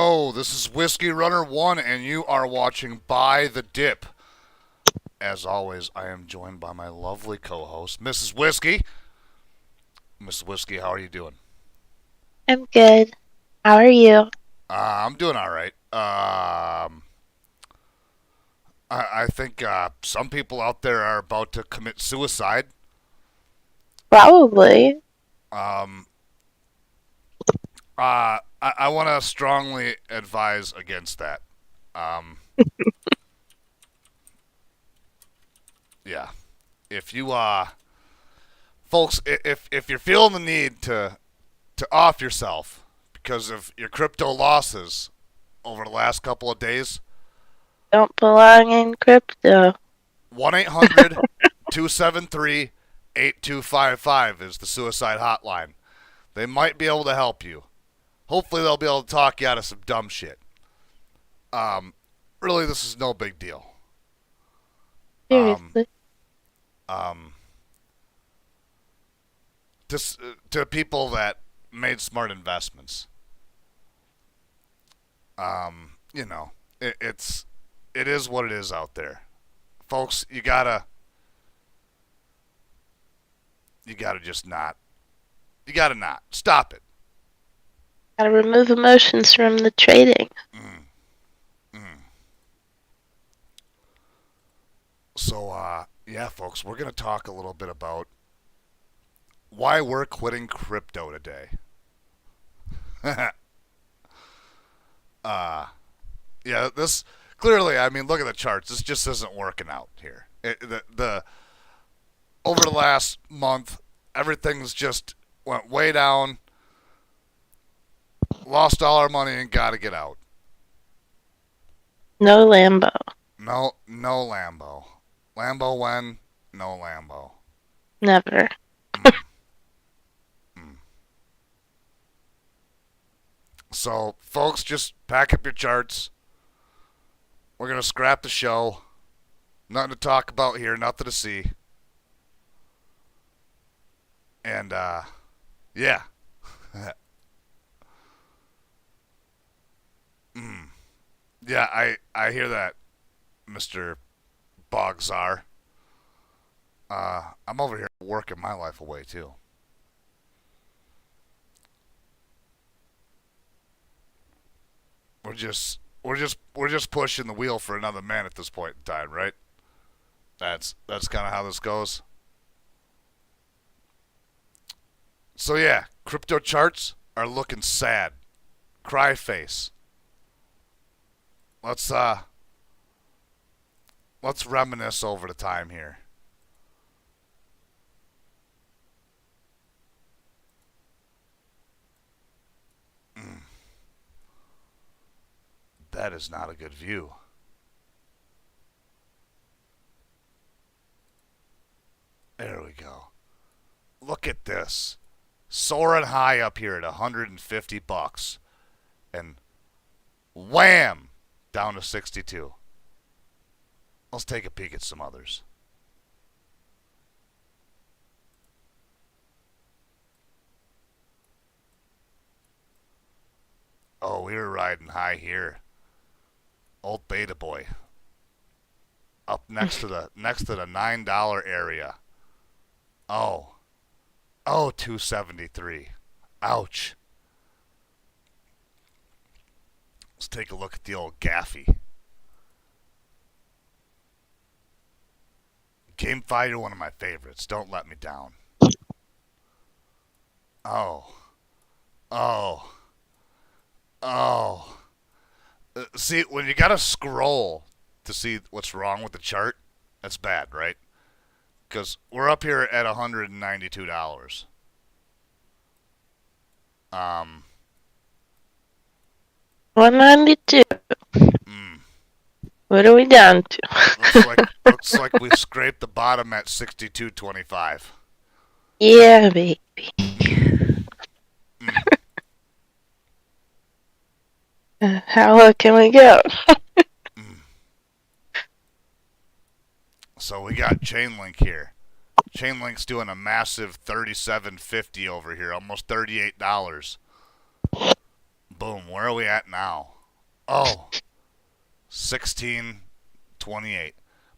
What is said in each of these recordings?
Yo, this is Whiskey Runner 1, and you are watching By the Dip. As always, I am joined by my lovely co-host, Mrs. Whiskey. Mrs. Whiskey, how are you doing? I'm good. How are you? I'm doing all right. I think some people out there are about to commit suicide. Probably. Um, I want to strongly advise against that. Um, yeah. If you, folks, if you're feeling the need to off yourself because of your crypto losses over the last couple of days, Don't belong in crypto. 1-800-273-8255 is the suicide hotline. They might be able to help you. Hopefully, they'll be able to talk you out of some dumb shit. Um, really, this is no big deal. Um, Seriously. um, to people that made smart investments. You know, it is what it is out there, folks. You gotta just not. You gotta not stop it. Gotta remove emotions from the trading. Mm, mm. So, yeah, folks, we're gonna talk a little bit about why we're quitting crypto today. uh, yeah, this clearly. I mean, look at the charts. This just isn't working out here. The over the last month, everything's just went way down. Lost all our money and got to get out. No Lambo. No Lambo. Lambo when? No Lambo. Never. Mm, mm. So, folks, just pack up your charts. We're going to scrap the show. Nothing to talk about here, nothing to see. And, yeah. mm. Yeah, I hear that, Mr. Bogzar. I'm over here working my life away, too. We're just pushing the wheel for another man at this point in time, right? That's kind of how this goes. So yeah, crypto charts are looking sad. Cry face. Let's let's reminisce over the time here. Mm, that is not a good view. There we go. Look at this. Soaring high up here at 150 bucks and wham down to 62. Let's take a peek at some others. Oh, we were riding high here. Old Beta Boy. Up next to the $9 area. Oh. Oh, 273. Ouch. Let's take a look at the old Gaffy. Game Fighter, one of my favorites. Don't let me down. Oh. Oh. Oh. See, when you gotta scroll to see what's wrong with the chart, that's bad, right? Because we're up here at $192. Um, 192. mm, What are we down to? looks like we scraped the bottom at 62.25. Yeah, baby. Mm. How low can we go? Mm. So we got Chainlink here. Chainlink's doing a massive 37.50 over here, almost $38. Boom. Where are we at now? Oh, 16.28.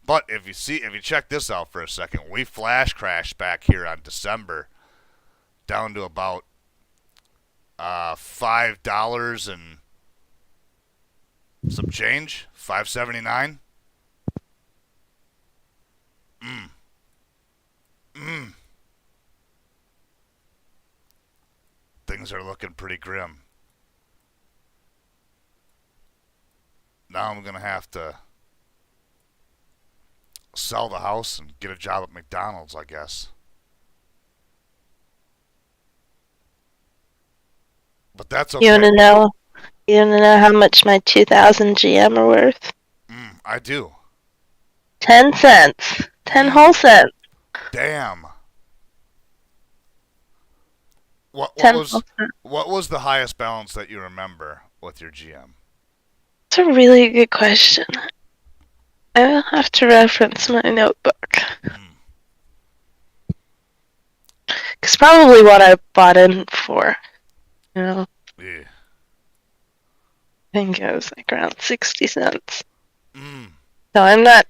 But if you check this out for a second, we flash crashed back here on December down to about $5 and some change, 5.79. Mm, mm. Things are looking pretty grim. Now I'm gonna have to sell the house and get a job at McDonald's, I guess. But that's You okay. wanna know? You wanna know how much my 2000 GM are worth? I do. 10 cents. 10 whole Mm, cents. damn. What what 10 was whole cents. what was the highest balance that you remember with your GM? That's a really good question. I will have to reference my notebook. Mm, It's probably what I bought in for. You know, yeah. I think it was like around 60 cents. Mm. So I'm not,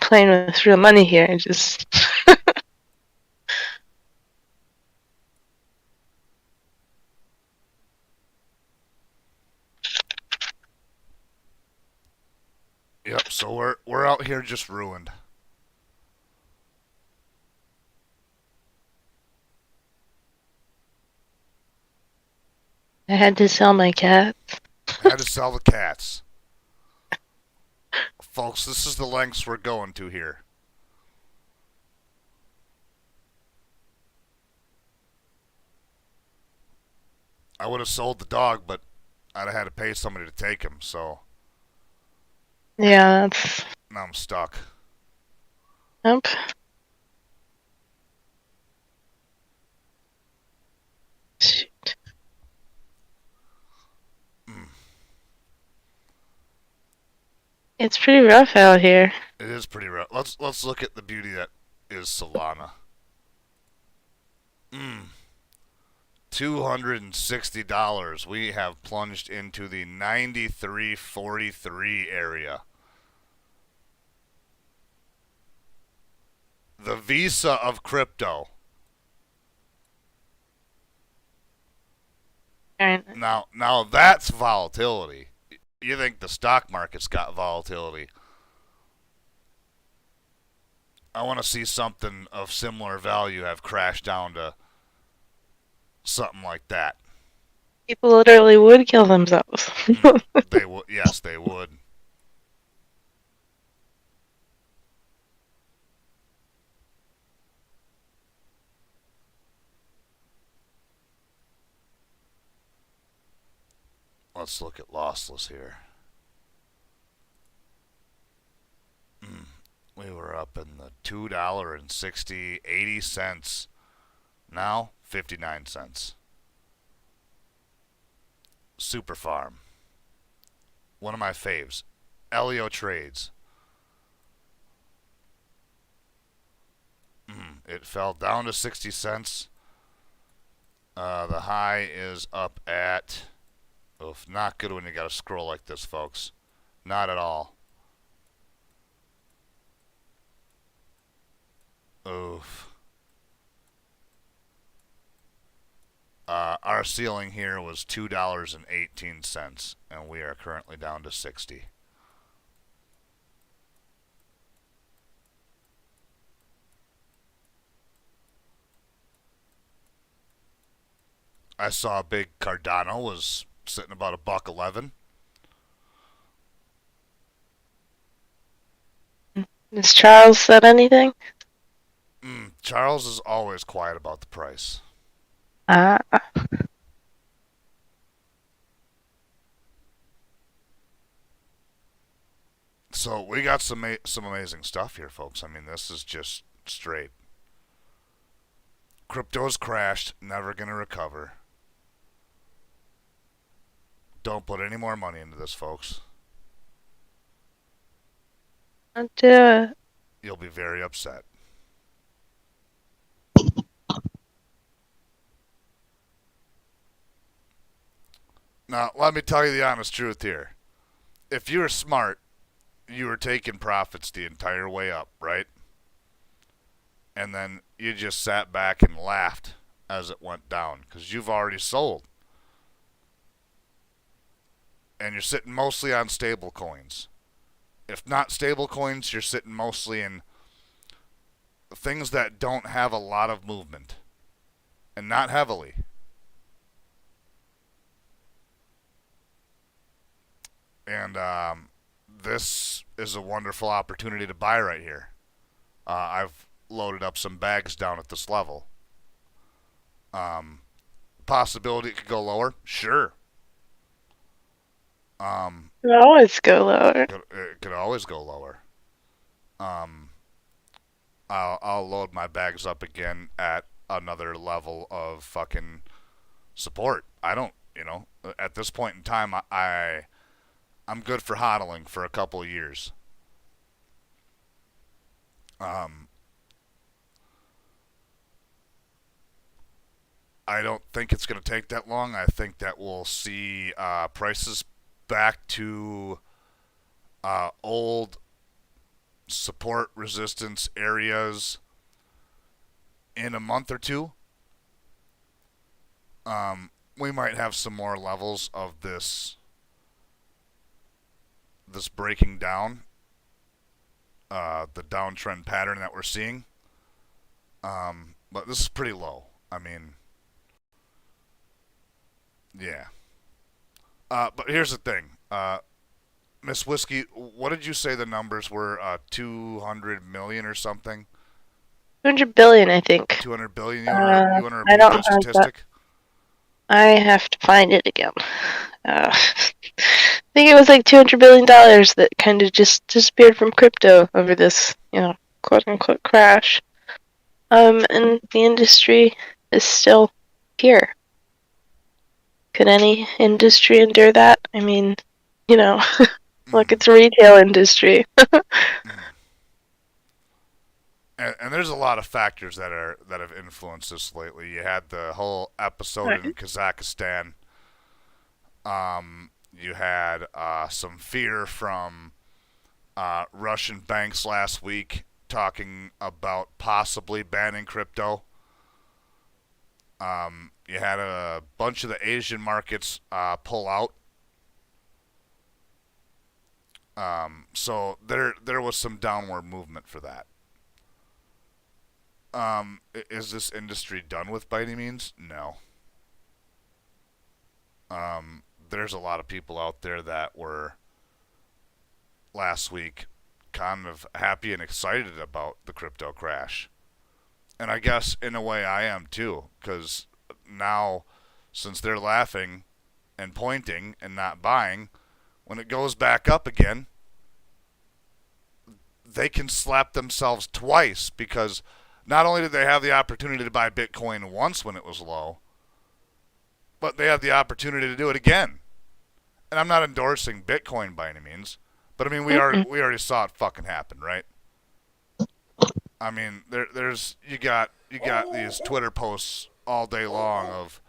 playing with real money here. I just. Yep. So we're out here just ruined. I had to sell my cat. Had to sell the cats, folks. This is the lengths we're going to here. I would have sold the dog, but I'd have had to pay somebody to take him. So Yeah, that's. now I'm stuck. Nope. Shoot. Mm. It's pretty rough out here. It is pretty rough. Let's look at the beauty that is Solana. Mm. $260. We have plunged into the 93.43 area. The Visa of crypto. Alright. Now that's volatility. You think the stock market's got volatility. I want to see something of similar value have crashed down to something like that. People literally would kill themselves. They would, yes, they would. Let's look at lossless here. We were up in the $2.60 80 cents. Now 59 cents. Super Farm. One of my faves. Elio Trades. It fell down to 60 cents. The high is up at. Oof, not good when you gotta scroll like this, folks. Not at all. Oof. Our ceiling here was $2.18, and we are currently down to 60. I saw a big Cardano was sitting about a buck 11. Has Charles said anything? Charles is always quiet about the price. Ah, So we got some amazing stuff here, folks. I mean, this is just straight. Crypto's crashed, never gonna recover. Don't put any more money into this, folks. don't do it. You'll be very upset. Now, let me tell you the honest truth here. if you were smart, you were taking profits the entire way up, right? And then you just sat back and laughed as it went down because you've already sold. And you're sitting mostly on stable coins. If not stable coins, you're sitting mostly in things that don't have a lot of movement and not heavily. And this is a wonderful opportunity to buy right here. I've loaded up some bags down at this level. Um, Possibility it could go lower? Sure. It always go lower. It could always go lower. Um, I'll load my bags up again at another level of fucking support. I don't, at this point in time, I'm good for hodling for a couple of years. Um, I don't think it's going to take that long. I think that we'll see prices back to old support resistance areas in a month or two. We might have some more levels of this breaking down, the downtrend pattern that we're seeing. But this is pretty low. I mean, yeah. But here's the thing, Miss Whiskey. What did you say the numbers were? 200 million or something? 200 billion, I think. 200 billion. You want to I repeat don't that have that. statistic? I have to find it again. I think it was like $200 billion that kind of just disappeared from crypto over this, quote unquote crash. And the industry is still here. Could any industry endure that? I mean, look, it's a retail industry. And there's a lot of factors that have influenced this lately. You had the whole episode Right. in Kazakhstan. You had some fear from Russian banks last week talking about possibly banning crypto. You had a bunch of the Asian markets pull out. So there was some downward movement for that. Is this industry done with by any means? No. There's a lot of people out there that were last week kind of happy and excited about the crypto crash. And I guess in a way I am too, because now since they're laughing and pointing and not buying, when it goes back up again, they can slap themselves twice because not only did they have the opportunity to buy Bitcoin once when it was low, but they have the opportunity to do it again. And I'm not endorsing Bitcoin by any means, but I mean we already saw it fucking happen, right? I mean there's you got these Twitter posts all day long of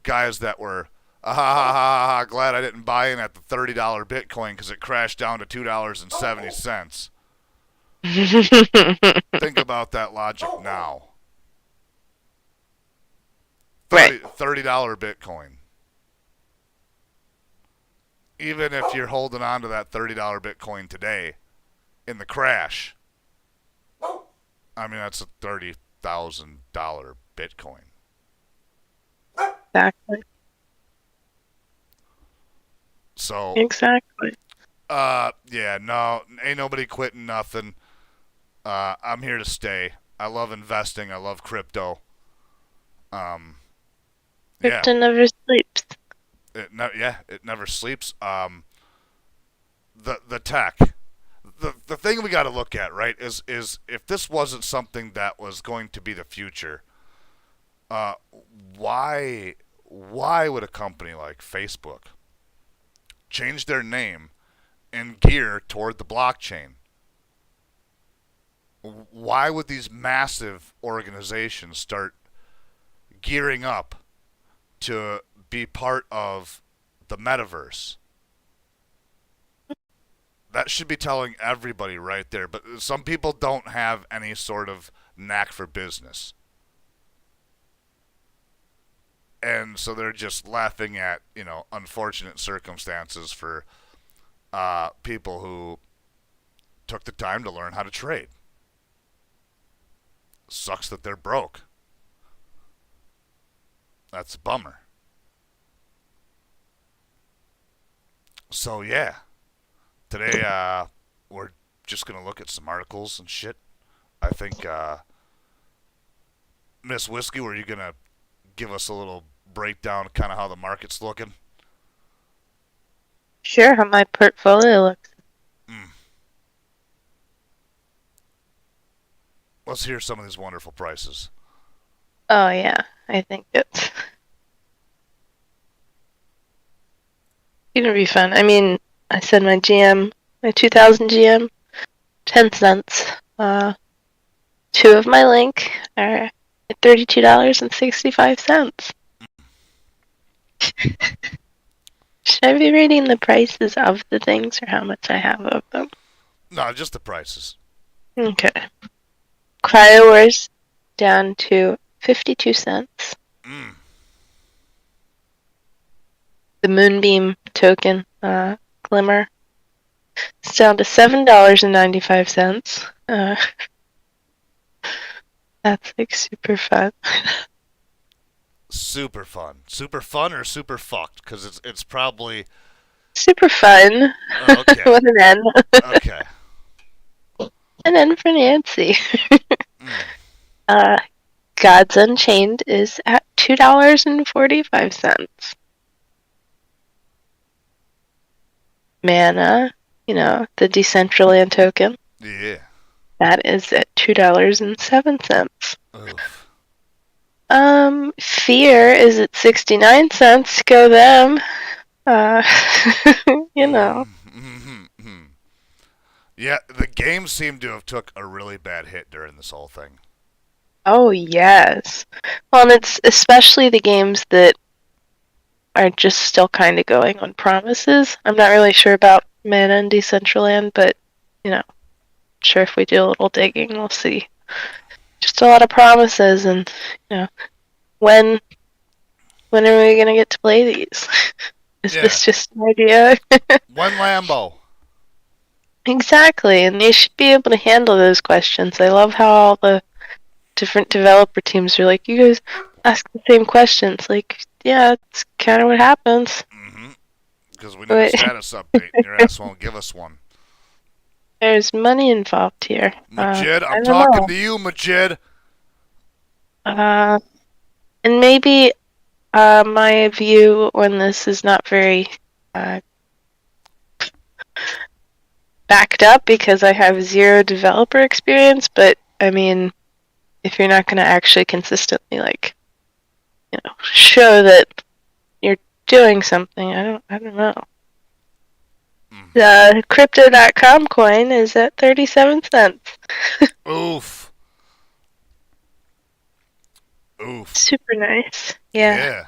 guys that were glad I didn't buy in at the $30 Bitcoin because it crashed down to $2.70. Think about that logic now. Right. $30 Bitcoin. Even if you're holding on to that $30 Bitcoin today in the crash, I mean, that's a $30,000 Bitcoin. Exactly. So, Exactly. yeah, no, ain't nobody quitting nothing. I'm here to stay. I love investing. I love crypto. Yeah, Crypto never sleeps. it never sleeps. The tech, the thing we got to look at, right, is if this wasn't something that was going to be the future, uh, why would a company like Facebook change their name and gear toward the blockchain? Why would these massive organizations start gearing up to be part of the metaverse? That should be telling everybody right there. But some people don't have any sort of knack for business. And so they're just laughing at, unfortunate circumstances for people who took the time to learn how to trade. Sucks that they're broke. That's a bummer. So, yeah. Today, we're just going to look at some articles and shit. I think, Miss Whiskey, were you going to give us a little breakdown of kind of how the market's looking? Sure, how my portfolio looks. Mm. Let's hear some of these wonderful prices. Oh yeah, I think it's gonna be fun. I mean, I said my GM, my 2000 GM, 10 cents. Two of my link are at $32.65. Should I be reading the prices of the things or how much I have of them? No, just the prices. Okay. CryoWars down to 52 cents. Mm. The Moonbeam token, Glimmer, it's down to $7.95. That's like super fun. Super fun. Super fun or super fucked? Because it's probably. Super fun. Oh, okay. With an N. Okay. An N for Nancy. Mm. Gods Unchained is at $2.45. Mana, the Decentraland token, Yeah. that is at $2.07. Oof. Fear is at 69 cents. Go them. Mm-hmm. Yeah, the game seemed to have took a really bad hit during this whole thing. Oh, yes. Well, and it's especially the games that are just still kind of going on promises. I'm not really sure about Mana and Decentraland, but, sure if we do a little digging, we'll see. Just a lot of promises, and, when are we going to get to play these? Is this just an idea? When Lambo? Exactly, and they should be able to handle those questions. I love how all the different developer teams are like, you guys ask the same questions. Like, yeah, it's kind of what happens. Mm-hmm. Because we need a status update, and your ass won't give us one. There's money involved here. Majid, I'm talking to you, Majid. And maybe my view on this is not very backed up because I have zero developer experience, but I mean, if you're not going to actually consistently show that you're doing something, I don't know. Mm. The crypto.com coin is at 37 cents. Oof. Oof. Super nice. Yeah.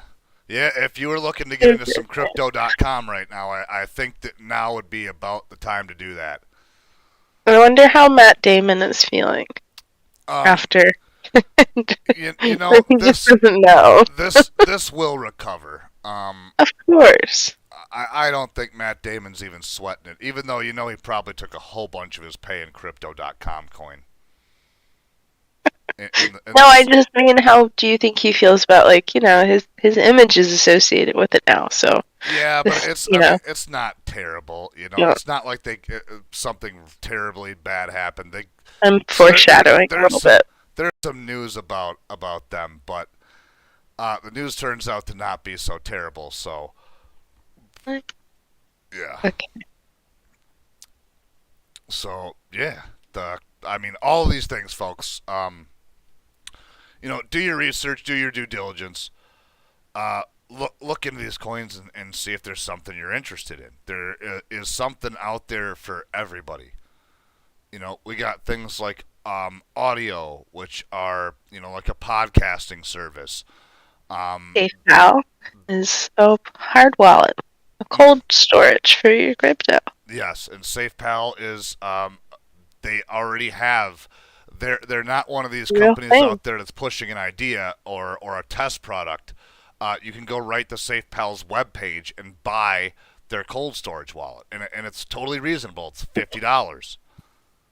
Yeah, if you were looking to get into some crypto.com right now, I think that now would be about the time to do that. I wonder how Matt Damon is feeling after. You know, he just doesn't know. this will recover. Of course. I don't think Matt Damon's even sweating it, even though he probably took a whole bunch of his pay in crypto.com coin. I just mean, how do you think he feels about his image is associated with it now? So yeah, but it's I mean, it's not terrible. It's not like something terribly bad happened. I'm foreshadowing a little bit. There's some news about them, but the news turns out to not be so terrible. So yeah. Okay. So yeah, all these things, folks. Do your research, do your due diligence. Look into these coins and see if there's something you're interested in. There is something out there for everybody. We got things like audio, which are like a podcasting service. PayPal is a hard wallet, a cold storage for your crypto. Yes, and SafePal is they already have. They're not one of these Real companies thing. out there that's pushing an idea or a test product. You can go right to SafePal's webpage and buy their cold storage wallet, and it's totally reasonable. It's $50.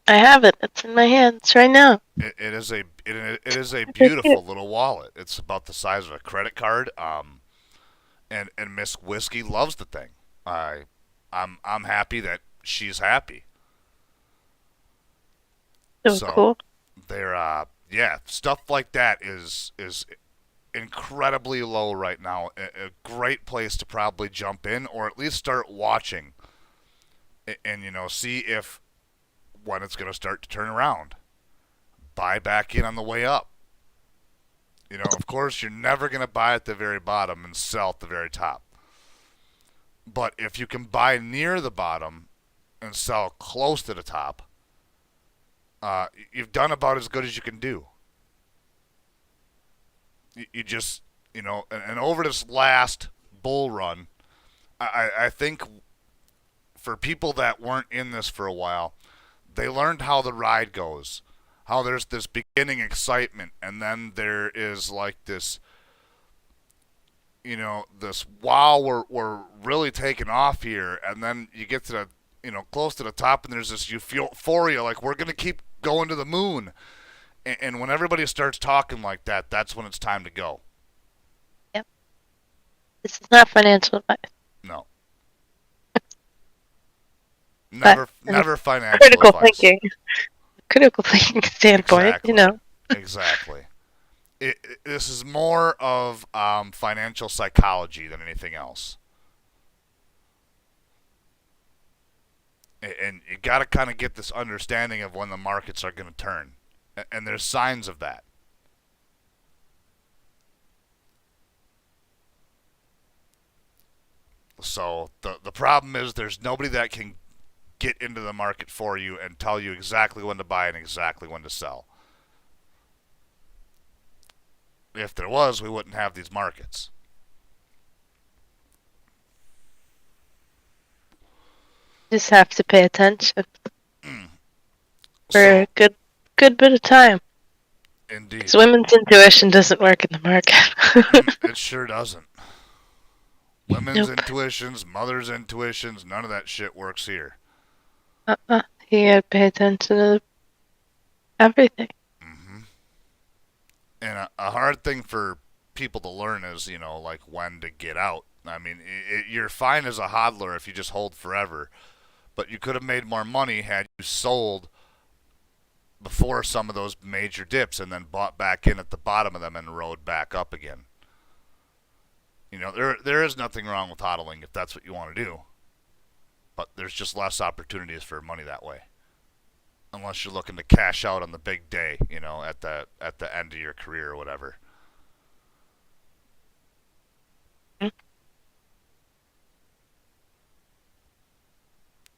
I have it. It's in my hands right now. It is a It's cute. beautiful little wallet. It's about the size of a credit card. And Miss Whiskey loves the thing. I'm happy that she's happy. So So cool. they're yeah, stuff like that is incredibly low right now. A great place to probably jump in or at least start watching and see if when it's going to start to turn around. Buy back in on the way up. Of course, you're never going to buy at the very bottom and sell at the very top. But if you can buy near the bottom and sell close to the top, you've done about as good as you can do. You just, and over this last bull run, I think for people that weren't in this for a while, they learned how the ride goes. How there's this beginning excitement, and then there is like this, this wow, we're really taking off here, and then you get to the, close to the top, and there's this euphoria, like we're gonna keep going to the moon. And when everybody starts talking like that, that's when it's time to go. Yep. This is not financial advice, No, but never financial critical advice. thinking, critical thinking standpoint, Exactly, exactly. This is more of financial psychology than anything else. And you got to kind of get this understanding of when the markets are going to turn, and there's signs of that. So the problem is there's nobody that can get into the market for you and tell you exactly when to buy and exactly when to sell. If there was, we wouldn't have these markets. just have to pay attention for So, a good bit of time. indeed. Because women's intuition doesn't work in the market. It sure doesn't. Women's Nope. intuitions, mother's intuitions, none of that shit works here. You gotta pay attention to everything. hmm And a hard thing for people to learn is, like when to get out. I mean, you're fine as a hodler if you just hold forever, but you could have made more money had you sold before some of those major dips and then bought back in at the bottom of them and rode back up again. There is nothing wrong with hodling if that's what you want to do, but there's just less opportunities for money that way. Unless you're looking to cash out on the big day, at the end of your career or whatever.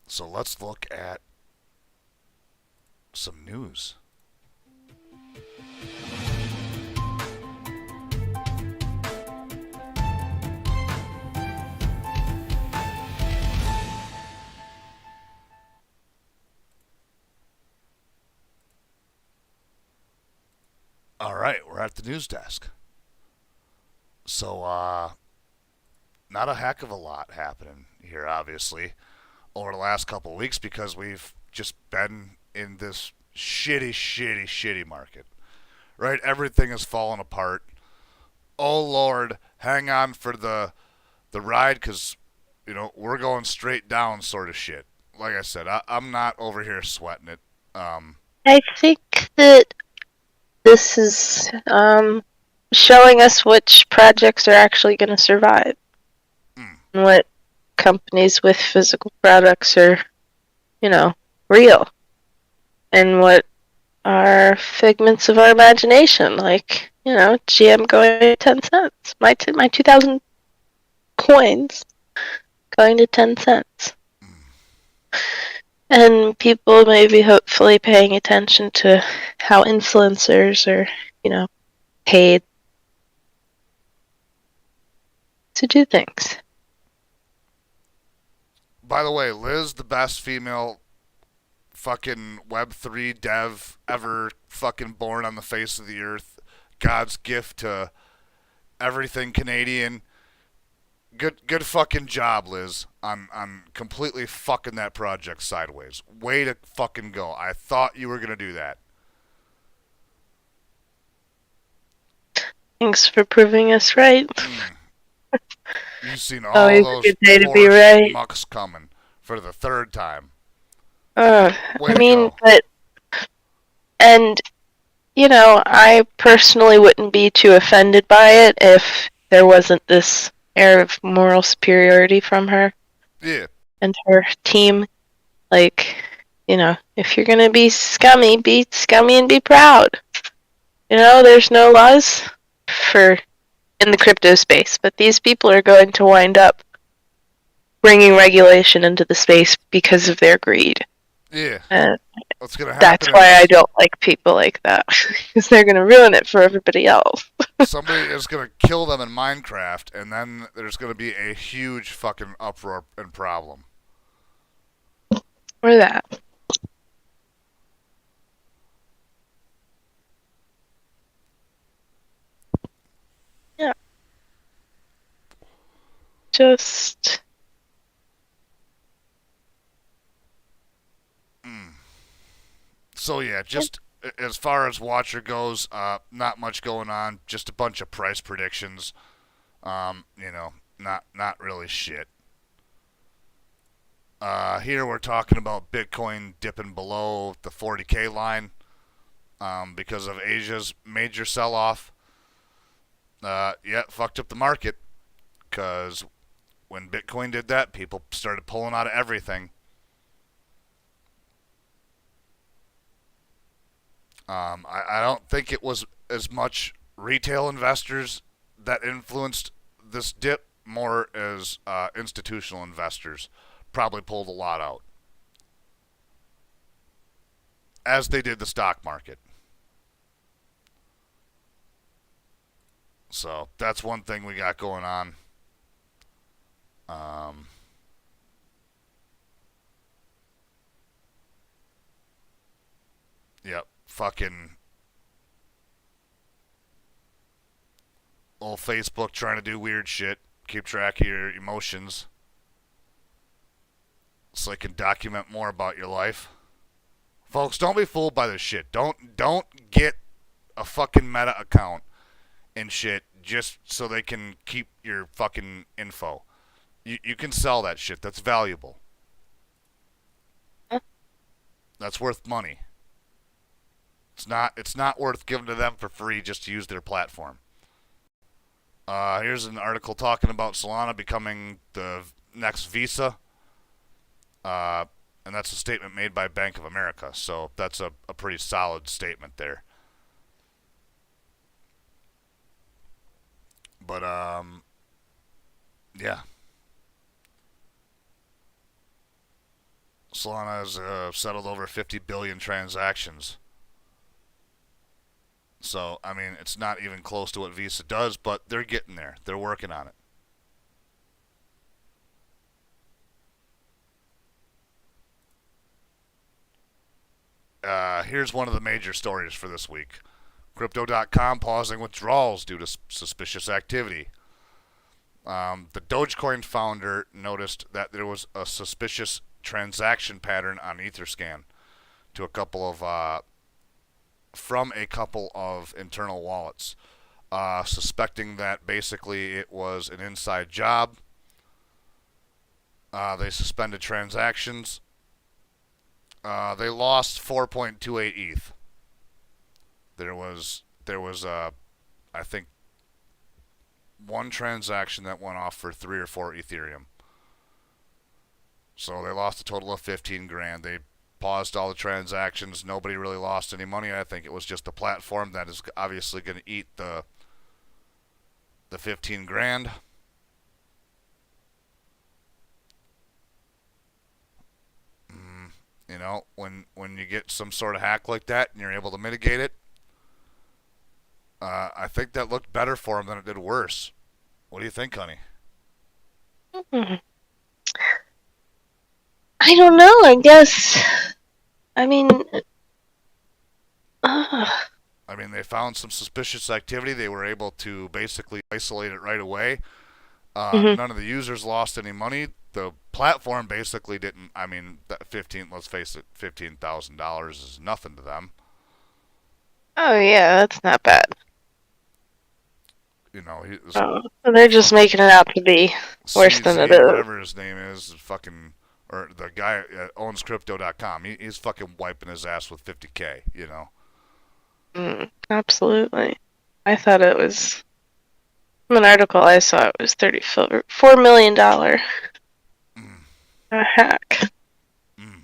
So let's look at some news. All right, we're at the news desk. So, not a heck of a lot happening here, obviously, over the last couple of weeks because we've just been in this shitty, shitty, shitty market. Right? Everything is falling apart. Oh Lord, hang on for the ride because we're going straight down, sort of shit. Like I said, I'm not over here sweating it. I think that this is showing us which projects are actually going to survive. Mm. And what companies with physical products are, real. And what are figments of our imagination, like, GM going to 10 cents. My 2,000 coins going to 10 cents. And people may be hopefully paying attention to how influencers are, paid to do things. By the way, Liz, the best female fucking Web3 dev ever fucking born on the face of the earth. God's gift to everything Canadian. Good fucking job, Liz, on completely fucking that project sideways. Way to fucking go. I thought you were gonna do that. Thanks for proving us right. Mm. You've seen all Always a those good day to be poor right. schmucks coming for the third time. Way I to mean, go. but, and, I personally wouldn't be too offended by it if there wasn't this air of moral superiority from her Yeah. and her team. Like, if you're gonna be scummy and be proud. There's no laws for in the crypto space, but these people are going to wind up bringing regulation into the space because of their greed. Yeah. And What's gonna that's happen why I is don't like people like that, because they're going to ruin it for everybody else. somebody is gonna kill them in Minecraft, and then there's gonna be a huge fucking uproar and problem. Or that. Yeah. Just. Mm. So yeah, just as far as Watcher goes, not much going on. Just a bunch of price predictions. Not really shit. Here we're talking about Bitcoin dipping below the 40K line because of Asia's major sell-off. Yeah, fucked up the market because when Bitcoin did that, people started pulling out of everything. I don't think it was as much retail investors that influenced this dip, more as institutional investors probably pulled a lot out, as they did the stock market. So that's one thing we got going on. Um, yep, fucking old Facebook trying to do weird shit. Keep track of your emotions so they can document more about your life. Folks, don't be fooled by this shit. Don't get a fucking Meta account and shit just so they can keep your fucking info. You can sell that shit. That's valuable. That's worth money. It's not worth giving to them for free just to use their platform. Here's an article talking about Solana becoming the next Visa. And that's a statement made by Bank of America. So that's a pretty solid statement there. But yeah, Solana has settled over 50 billion transactions. So I mean, it's not even close to what Visa does, but they're getting there. They're working on it. Here's one of the major stories for this week. Crypto.com pausing withdrawals due to suspicious activity. The Dogecoin founder noticed that there was a suspicious transaction pattern on Etherscan to a couple of from a couple of internal wallets, suspecting that basically it was an inside job. They suspended transactions. They lost 4.28 ETH. There was I think one transaction that went off for 3 or 4 Ethereum. So they lost a total of 15 grand. They paused all the transactions. Nobody really lost any money. I think it was just the platform that is obviously going to eat the 15 grand. When you get some sort of hack like that and you're able to mitigate it, I think that looked better for him than it did worse. What do you think, honey? Hmm. I don't know. I guess. I mean, uh, I mean, they found some suspicious activity. They were able to basically isolate it right away. mhm. None of the users lost any money. The platform basically didn't. I mean, that 15. Let's face it, $15,000 is nothing to them. Oh yeah, that's not bad. You know, he was Oh, they're just fucking making it out to be worse than it CZ, is. whatever his name is, fucking, or the guy owns crypto.com. He's fucking wiping his ass with 50K. You know. Absolutely. I thought it was from an article I saw. It was $4 million Mm, a hack. mm.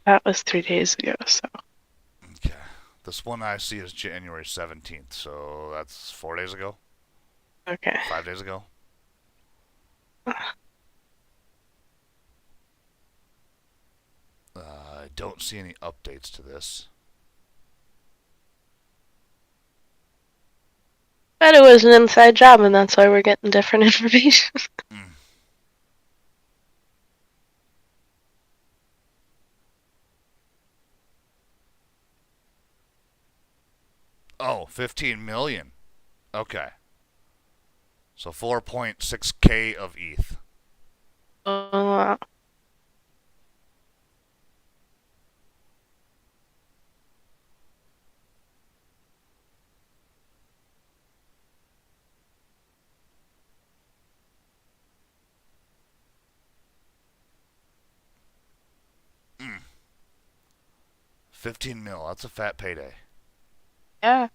That was 3 days ago. So Okay. This one I see is January 17th, so that's 4 days ago, okay. 5 days ago. I don't see any updates to this. But it was an inside job, and that's why we're getting different information. Mm. Oh, 15 million. Okay. So 4.6K of ETH. Oh, Mm. 15 mil. That's a fat payday. yeah.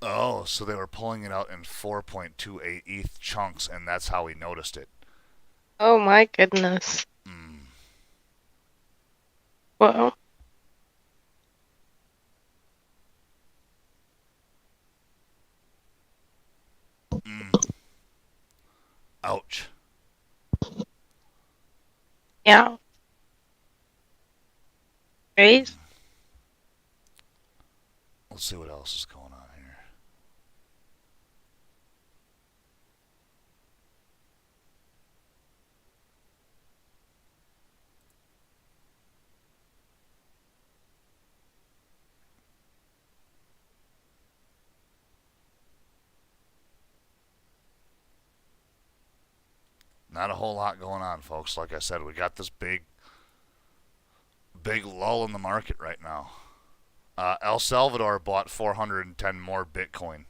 Oh, so they were pulling it out in 4.28 ETH chunks, and that's how we noticed it. Oh my goodness. Mm. Whoa. Mm. Ouch. Yeah. Raise. Mm. Let's see what else is going on here. Not a whole lot going on, folks. Like I said, we got this big lull in the market right now. El Salvador bought 410 more Bitcoin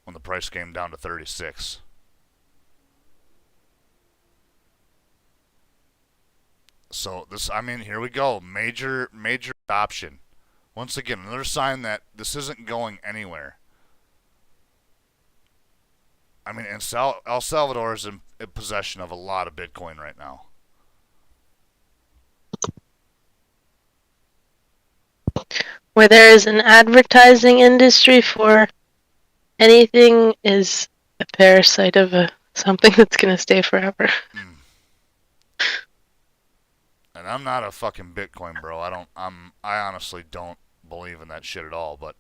when the price came down to 36. So this, I mean, here we go. Major adoption. Once again, another sign that this isn't going anywhere. I mean, El Salvador is in possession of a lot of Bitcoin right now. Where there is an advertising industry for anything is a parasite of something that's gonna stay forever. Mm. And I'm not a fucking Bitcoin bro. I honestly don't believe in that shit at all, but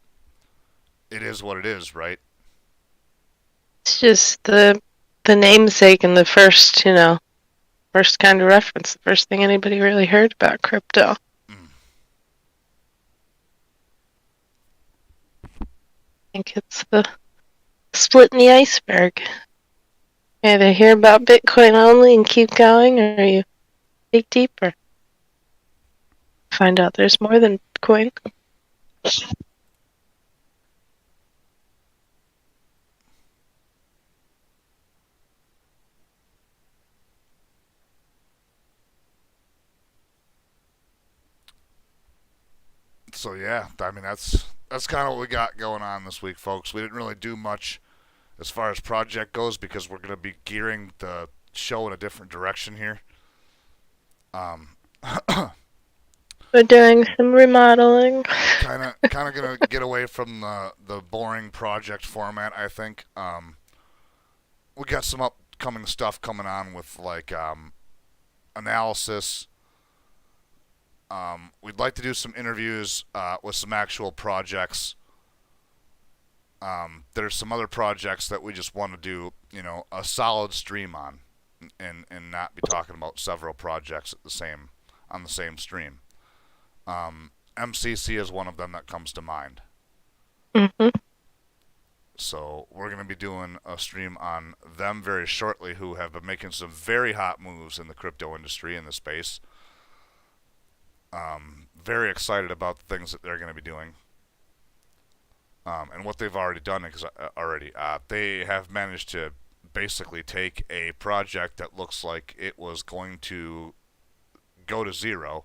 it is what it is, right? It's just the namesake and the first kind of reference, the first thing anybody really heard about crypto. Mm. I think it's the split in the iceberg. You either hear about Bitcoin only and keep going, or you dig deeper. Find out there's more than Bitcoin. So yeah, I mean that's kind of what we got going on this week, folks. We didn't really do much as far as project goes because we're going to be gearing the show in a different direction here. Um, We're doing some remodeling. kind of gonna get away from the boring project format. I think we got some upcoming stuff coming on with like analysis, We'd like to do some interviews with some actual projects. There's some other projects that we just want to do, a solid stream on, and not be talking about several projects at the same on the same stream. MCC is one of them that comes to mind. Mm-hmm. So we're going to be doing a stream on them very shortly, who have been making some very hot moves in the crypto industry in the space. Very excited about the things that they're going to be doing. And what they've already done they have managed to basically take a project that looks like it was going to go to zero.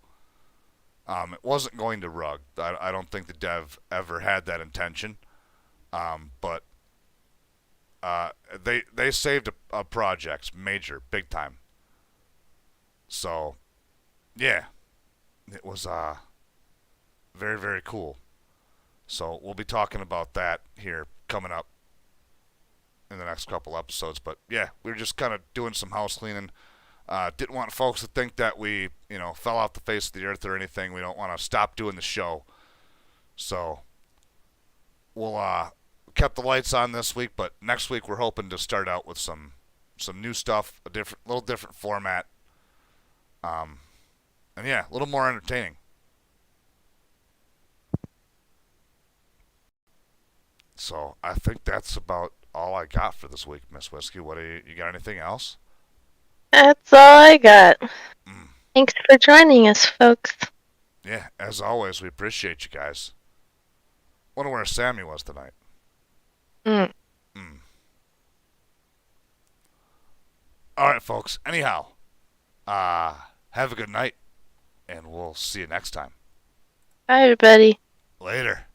It wasn't going to rug. I don't think the dev ever had that intention. But they saved a project, major, big time. So yeah, it was very very cool. So we'll be talking about that here coming up in the next couple episodes. But yeah, we were just kind of doing some house cleaning. Didn't want folks to think that we, fell off the face of the earth or anything. We don't want to stop doing the show. So we'll kept the lights on this week, but next week we're hoping to start out with some new stuff, a little different format, and yeah, a little more entertaining. So I think that's about all I got for this week, Miss Whiskey. What do you got? Anything else? That's all I got. Mm. Thanks for joining us, folks. Yeah, as always, we appreciate you guys. Wonder where Sammy was tonight. Mm. Mm. All right, folks. Anyhow, have a good night, and we'll see you next time. Bye, everybody. Later.